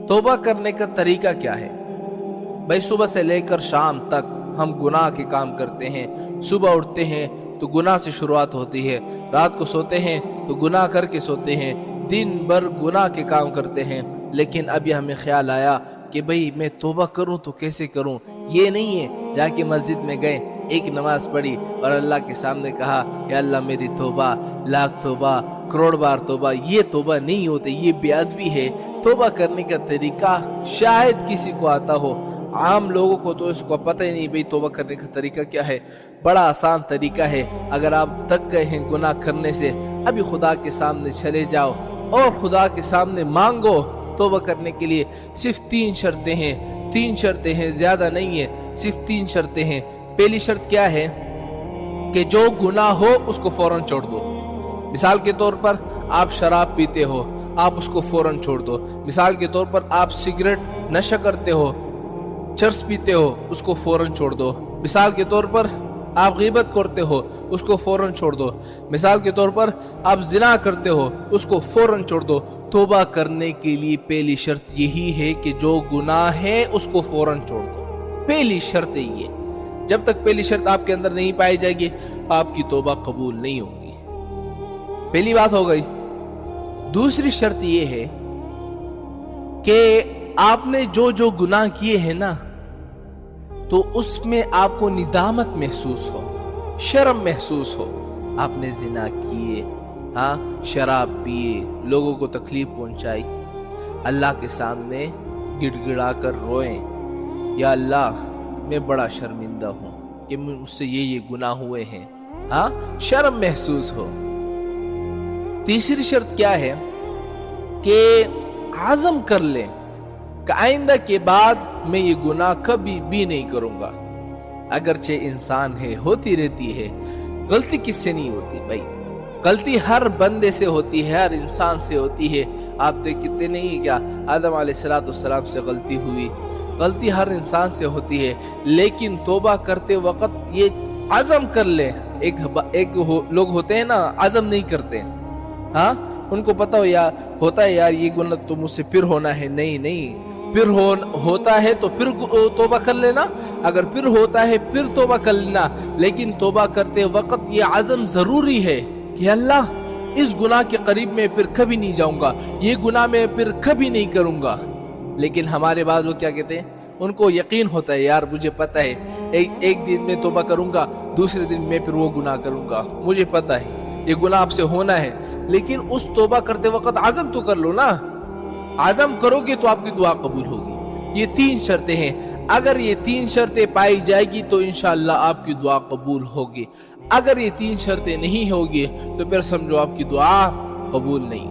तौबा करने का तरीका क्या है? भाई सुबह से लेकर शाम तक हम गुनाह के काम करते हैं। सुबह उठते हैं तो गुनाह से शुरुआत होती है, रात को सोते हैं तो गुनाह करके सोते हैं, दिन भर गुनाह के काम करते हैं। लेकिन अभी हमें ख्याल आया कि भाई मैं तौबा करूं तो कैसे करूं। ये नहीं है जाके मस्जिद में गए, एक नमाज पढ़ी और अल्लाह के सामने कहा या अल्लाह मेरी तौबा, लाख तौबा, करोड़ बार तौबा। ये तौबा नहीं होते, ये बेअदबी है। तौबा करने का तरीका शायद किसी को आता हो, आम लोगों को तो इसको पता ही नहीं भाई तौबा करने का तरीका क्या है। बड़ा आसान तरीका है। अगर आप थक गए हैं गुनाह करने से, अभी खुदा के सामने चले जाओ और खुदा के सामने मांगो। तौबा करने के लिए सिर्फ 3 शर्तें हैं, 3 शर्तें हैं, ज्यादा नहीं है, सिर्फ 3 शर्तें हैं। पहली शर्त क्या है कि जो गुनाह हो उसको फौरन छोड़ दो। मिसाल के तौर पर आप शराब पीते हो, आप उसको फौरन छोड़ दो। मिसाल के तौर पर आप सिगरेट नशा करते हो, चरस पीते हो, उसको फौरन छोड़ दो। मिसाल के तौर पर आप गीबत करते हो, उसको फौरन छोड़ दो। मिसाल के तौर पर आप जिना करते हो, उसको फौरन छोड़ दो। तौबा करने के लिए पहली शर्त यही है कि जो गुनाह है उसको फौरन छोड़ दो। पहली शर्त यही है। जब तक पहली शर्त आपके अंदर नहीं पाई जाएगी, आपकी तौबा कबूल नहीं होगी। पहली बात हो गई। दूसरी शर्त यह है कि आपने जो जो गुनाह किए हैं ना, तो उसमें आपको निदामत महसूस हो, शर्म महसूस हो। आपने जिना किए, हाँ, शराब पिए, लोगों को तकलीफ पहुंचाई, अल्लाह के सामने गिड़गिड़ा कर रोएं, या अल्लाह मैं बड़ा शर्मिंदा हूं कि मुझसे ये गुनाह हुए हैं, हाँ, शर्म महसूस हो। तीसरी शर्त क्या है कि आज़म कर लें कि आइंदा के बाद मैं ये गुनाह कभी भी नहीं करूंगा। अगरचे इंसान है, होती रहती है, गलती किससे नहीं होती भाई? गलती हर बंदे से होती है, हर इंसान से होती है। आप देखते नहीं क्या आदम अलैहिस्सलाम से गलती हुई, गलती हर इंसान से होती है। लेकिन तौबा करते वक्त ये आज़म कर ले। लोग होते हैं ना, आज़म नहीं करते, हाँ, उनको पता होता है यार ये गुनाह तो मुझसे फिर होना है। नहीं, फिर होता है तो फिर तौबा कर लेना, अगर फिर होता है फिर तौबा कर लेना। लेकिन तौबा करते वक्त ये आज़म जरूरी है कि अल्लाह इस गुनाह के करीब में फिर कभी नहीं जाऊंगा, ये गुनाह में फिर कभी नहीं करूंगा। लेकिन हमारे बाद वो क्या कहते हैं, उनको यकीन होता है यार मुझे पता है एक दिन में तौबा करूंगा, दूसरे दिन में फिर वो गुनाह करूंगा, मुझे पता है ये गुनाह आपसे होना है। लेकिन उस तौबा करते वक्त आज़म तो कर लो ना, आज़म करोगे तो आपकी दुआ कबूल होगी। ये 3 शर्तें हैं। अगर ये 3 शर्तें पाई जाएगी तो इंशाअल्लाह आपकी दुआ कबूल होगी। अगर ये 3 शर्तें नहीं होगी तो फिर समझो आपकी दुआ कबूल नहीं।